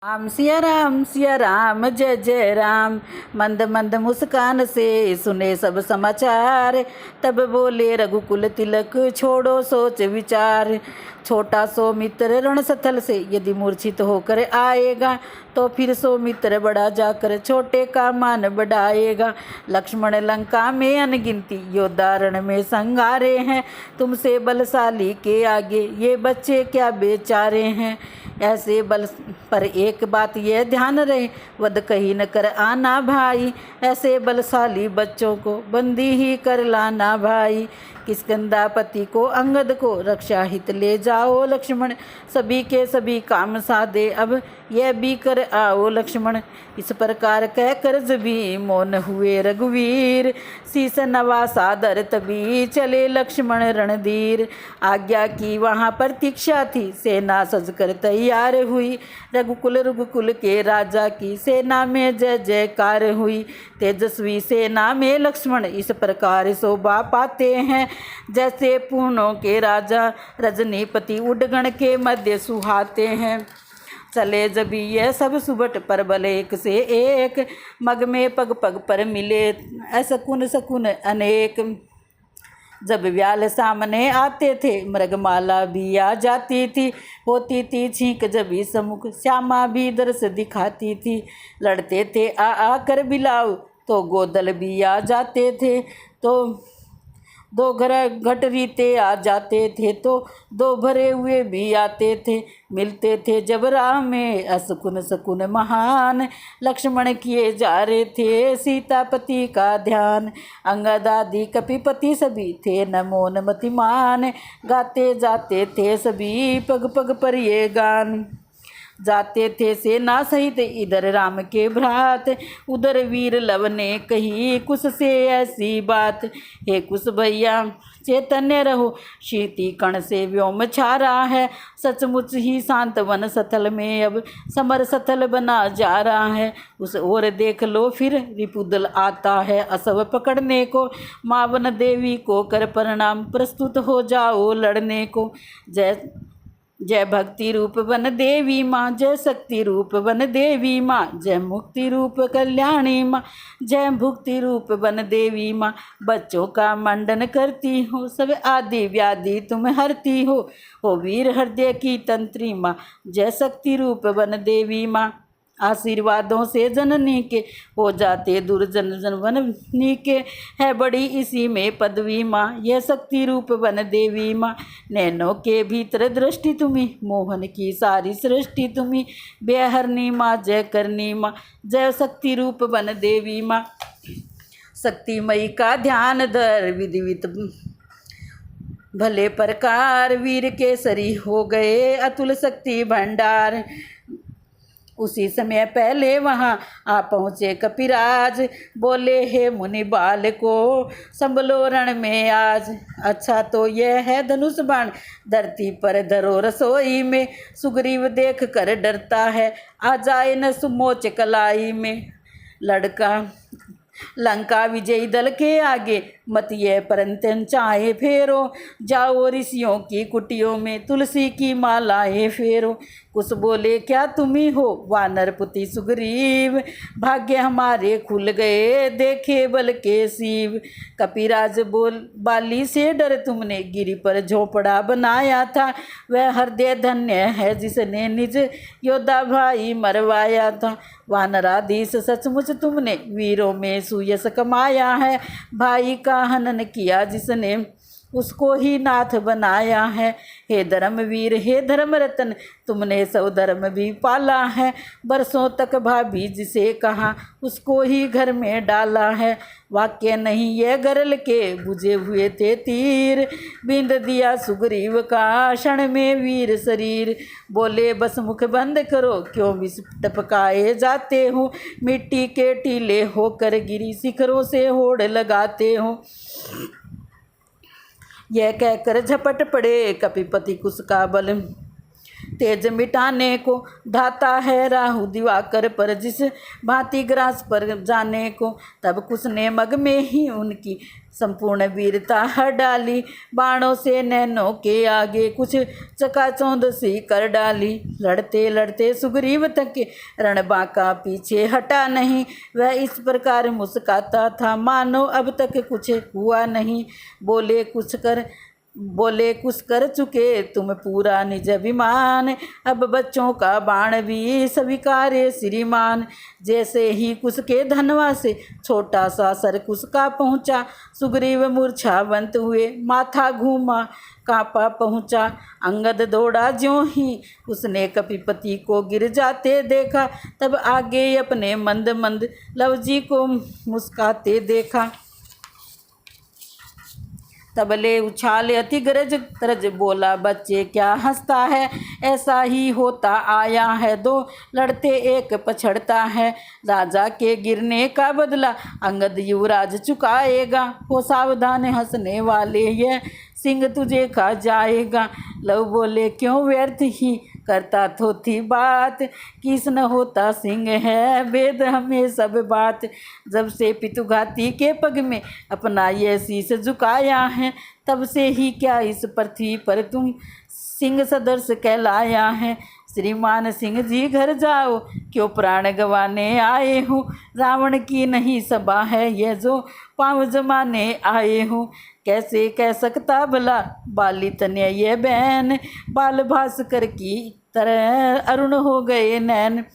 राम सिया राम जय जय राम। मंद मंद मुस्कान से सुने सब समाचार, तब बोले रघुकुल तिलक छोड़ो सोच विचार। छोटा सो मित्र रणस्थल से यदि मूर्छित होकर आएगा, तो फिर सो मित्र बड़ा जाकर छोटे का मान बढ़ाएगा। लक्ष्मण लंका में अनगिनती योद्धा रण में संगारे हैं, तुमसे बलशाली के आगे ये बच्चे क्या बेचारे हैं। ऐसे बल पर एक बात यह ध्यान रहे, वध कहीं न कर आना भाई, ऐसे बलशाली बच्चों को बंदी ही कर लाना भाई। किष्किंधापति को अंगद को रक्षा हित ले जाओ लक्ष्मण, सभी के सभी काम साधे अब यह भी कर आओ लक्ष्मण। इस प्रकार कह कर भी मौन हुए रघुवीर, शीस नवा सादर तभी चले लक्ष्मण रणधीर। आज्ञा की वहाँ प्रतीक्षा थी, सेना सजकर तैयार हुई, रघुकुल के राजा की सेना में जय जयकार हुई। तेजस्वी सेना में लक्ष्मण इस प्रकार शोभा पाते हैं, जैसे पूर्णों के राजा रजनीपति उडगण के मध्य सुहाते हैं। चले जब ये सब सुबट पर बल एक से एक, मग में पग पग पर मिले असकुन सकुन अनेक। जब व्याल सामने आते थे मृगमाला भी आ जाती थी, होती थी छींक जब भी सम्मुख श्यामा भी दर्श दिखाती थी। लड़ते थे आ कर बिलाव तो गोदल भी आ जाते थे, तो दो घर घटरीते आ जाते थे, तो दो भरे हुए भी आते थे। मिलते थे जब राह में असकुन सकुन महान, लक्ष्मण किए जा रहे थे सीतापति का ध्यान। अंगद आदि कपिपति सभी थे नमो नमतिमान, गाते जाते थे सभी पग पग पर ये गान। जाते थे सेना सहित इधर राम के भ्रात, उधर वीर लव ने कही कुश से ऐसी बात। हे कुश भैया चैतन्य रहो, शीति कण से व्योम छा रहा है, सचमुच ही शांत वन स्थल में अब समर स्थल बना जा रहा है। उस ओर देख लो फिर रिपुदल आता है असव पकड़ने को, मावन देवी को कर प्रणाम प्रस्तुत हो जाओ लड़ने को। जय भक्ति रूप वन देवी माँ, जय शक्ति रूप वन देवी माँ, जय मुक्ति रूप कल्याणी माँ, जय भुक्ति रूप वन देवी माँ। बच्चों का मंडन करती हो, सब आदि व्याधि तुम हरती हो वीर हृदय की तंत्री माँ, जय शक्ति रूप वन देवी माँ। आशीर्वादों से जननी के हो जाते दुर्जन जनवनी के, है बड़ी इसी में पदवी माँ, यह शक्ति रूप वन देवी माँ। नैनों के भीतर दृष्टि तुम्ही, मोहन की सारी सृष्टि तुम्ही, बेहरनी माँ जय करनी माँ, जय शक्ति रूप वन देवी माँ। शक्तिमयी का ध्यान धर विधिवित भले प्रकार, वीर केसरी हो गए अतुल शक्ति भंडार। उसी समय पहले वहाँ आ पहुँचे कपिराज, बोले हे मुनि बाल को संभलो रण में आज। अच्छा तो यह है धनुष बाण धरती पर धरो रसोई में, सुग्रीव देख कर डरता है आ जाए न सुमोच कलाई में। लड़का लंका विजयी दल के आगे मत ये परंतन चाहे फेरो, जाओ ऋषियों की कुटियों में तुलसी की मालाएं फेरो। कुछ बोले क्या तुम्ही हो वानर पुति सुग्रीव, भाग्य हमारे खुल गए देखे बल के शिव। कपिराज बोल बाली से डर तुमने गिरी पर झोपड़ा बनाया था, वह हृदय धन्य है जिसने निज योद्धा भाई मरवाया था। वानराधीश सचमुच तुमने वीरों में सुयश कमाया है, भाई का हनन किया जिसने उसको ही नाथ बनाया है। हे धर्मवीर हे धर्म रतन तुमने सब धर्म भी पाला है, बरसों तक भाभी जिसे कहा उसको ही घर में डाला है। वाक्य नहीं ये गरल के बुझे हुए थे तीर, बिंद दिया सुग्रीव का क्षण में वीर शरीर। बोले बस मुख बंद करो क्यों विष टपकाए जाते हो, मिट्टी के टीले होकर गिरी शिखरों से होड़ लगाते हो। यह कहकर झपट पड़े कपिपति कुश का बल, तेज मिटाने को धाता है राहु दिवाकर पर, जिस भांति ग्रास पर जाने को। तब कुश ने मग में ही उनकी संपूर्ण वीरता हर डाली, बाणों से नैनों के आगे कुछ चकाचौंध सी कर डाली। लड़ते लड़ते सुग्रीव थके, रण बांका पीछे हटा नहीं। वह इस प्रकार मुस्काता था मानो अब तक कुछ हुआ नहीं। बोले कुछ कर चुके तुम पूरा निज अभिमान, अब बच्चों का बाण भी स्वीकारे श्रीमान। जैसे ही कुछ के धनवा से छोटा सा सर कुसका पहुँचा, सुग्रीव मूर्छावंत हुए माथा घूमा कांपा पहुँचा। अंगद दौड़ा ज्यों ही उसने कपिपति को गिर जाते देखा, तब आगे अपने मंद मंद लवजी को मुस्काते देखा। तबले उछाले अति गरज तरज, बोला बच्चे क्या हंसता है, ऐसा ही होता आया है। दो लड़ते एक पछड़ता है, राजा के गिरने का बदला अंगद युवराज चुकाएगा। हो सावधान हंसने वाले, यह सिंह तुझे खा जाएगा। लव बोले क्यों व्यर्थ ही करता थोथी बात, किस न होता सिंह है वेद हमें सब बात। जब से पितुघाती के पग में अपना ये शीश झुकाया है, तब से ही क्या इस पृथ्वी पर तुम सिंह सदर्श कहलाया है। श्रीमान सिंह जी घर जाओ, क्यों प्राण गंवाने आए हो। रावण की नहीं सभा है यह जो पाँव जमाने आए हो। कैसे कह सकता भला बाली तनय ये बहन, बाल भास्कर की तरह अरुण हो गए नैन।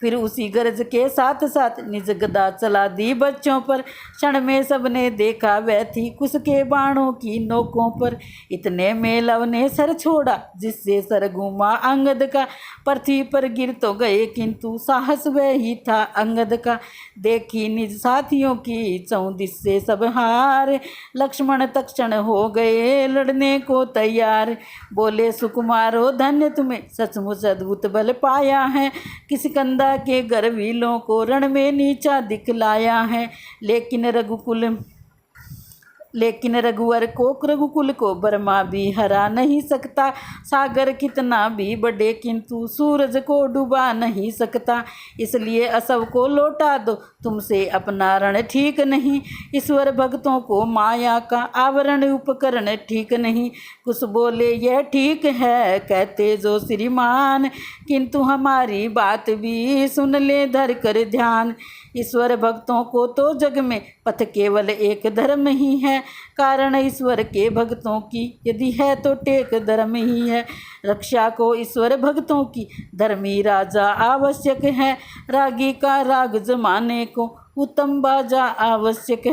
फिर उसी गरज के साथ साथ निज गदा चला दी बच्चों पर। क्षण में सबने देखा वह थी कुश के बाणों की नोकों पर। इतने में लव ने सर छोड़ा जिससे सर घूमा अंगद का। पृथ्वी पर गिर तो गए किंतु साहस वह ही था अंगद का। देखी निज साथियों की चौदिस से सब हार, लक्ष्मण तक्षण हो गए लड़ने को तैयार। बोले सुकुमारो धन्य तुम्हें सचमुच अद्भुत बल पाया है। किस कंदा के गर्वीलों को रण में नीचा दिखलाया है। लेकिन रघुकुल को बर्मा भी हरा नहीं सकता। सागर कितना भी बढ़े किंतु सूरज को डुबा नहीं सकता। इसलिए असव को लौटा दो, तुमसे अपना रण ठीक नहीं। ईश्वर भक्तों को माया का आवरण उपकरण ठीक नहीं। कुछ बोले यह ठीक है कहते जो श्रीमान, किंतु हमारी बात भी सुन ले धर कर ध्यान। ईश्वर भक्तों को तो जग में पथ केवल एक धर्म ही है। कारण ईश्वर के भक्तों की यदि है तो टेक धर्म ही है। रक्षा को ईश्वर भक्तों की धर्मी राजा आवश्यक है। रागी का राग जमाने को उत्तम बाजा आवश्यक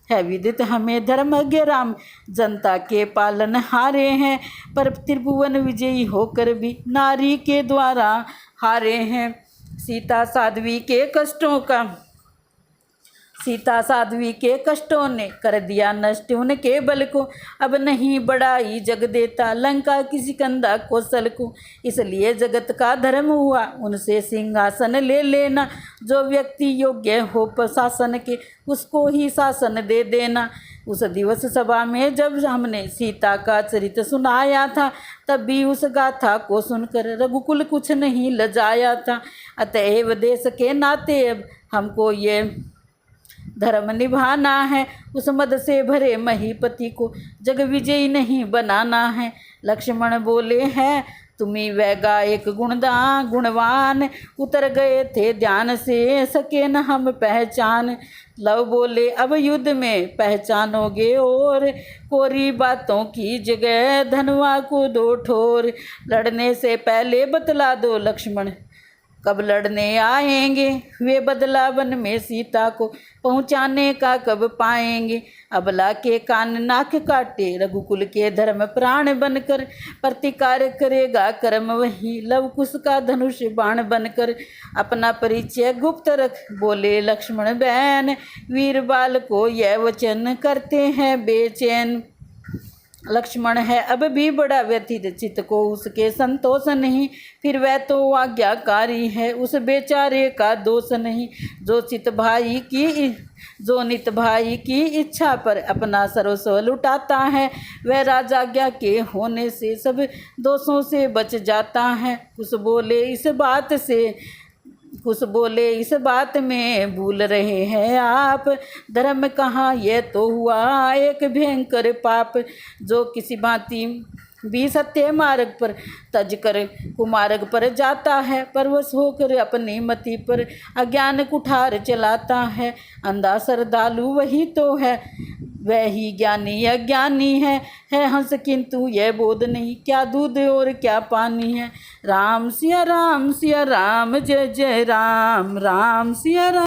है विदित हमें धर्मज्ञ राम जनता के पालन हारे हैं। पर त्रिभुवन विजयी होकर भी नारी के द्वारा हारे हैं। सीता साध्वी के कष्टों ने कर दिया नष्ट उनके बल को। अब नहीं बढ़ाई जग देता लंका किसी कंधा कौशल को। इसलिए जगत का धर्म हुआ उनसे सिंहासन ले लेना। जो व्यक्ति योग्य हो प्रशासन के उसको ही शासन दे देना। उस दिवस सभा में जब हमने सीता का चरित्र सुनाया था, तब भी उस गाथा को सुनकर रघुकुल कुछ नहीं लजाया था। अतएव देश के नाते अब हमको ये धर्म निभाना है। उस मद से भरे महीपति को जग विजयी नहीं बनाना है। लक्ष्मण बोले हैं तुम्ही वैगा एक गुणवान, उतर गए थे ध्यान से सके न हम पहचान। लव बोले अब युद्ध में पहचानोगे और कोरी बातों की जगह धनवा को दो ठोर। लड़ने से पहले बतला दो लक्ष्मण कब लड़ने आएंगे। वे बदला वन में सीता को पहुँचाने का कब पाएंगे। अबला के कान नाक काटे रघुकुल के धर्म प्राण बनकर। प्रतिकार करेगा कर्म वही लव कुश का धनुष बाण बनकर। अपना परिचय गुप्त रख बोले लक्ष्मण बहन, वीर बाल को यह वचन करते हैं बेचैन। लक्ष्मण है अब भी बड़ा व्यथित, चित्त को उसके संतोष नहीं। फिर वह तो आज्ञाकारी है, उस बेचारे का दोष नहीं। जो नित भाई की इच्छा पर अपना सर्वस्व लुटाता है, वह राजाज्ञा के होने से सब दोषों से बच जाता है। उस बोले इस बात से कुछ बोले इस बात में भूल रहे हैं आप, धर्म कहाँ ये तो हुआ एक भयंकर पाप। जो किसी भांति भी सत्य मार्ग पर तज कर कुमार्ग पर जाता है, परवश होकर अपनी मति पर अज्ञान कुठार चलाता है। अंधा श्रद्धालु वही तो है, वही ज्ञानी अज्ञानी है हंस, किंतु यह बोध नहीं क्या दूध और क्या पानी है। राम सिया राम जय जय राम, राम सिया राम।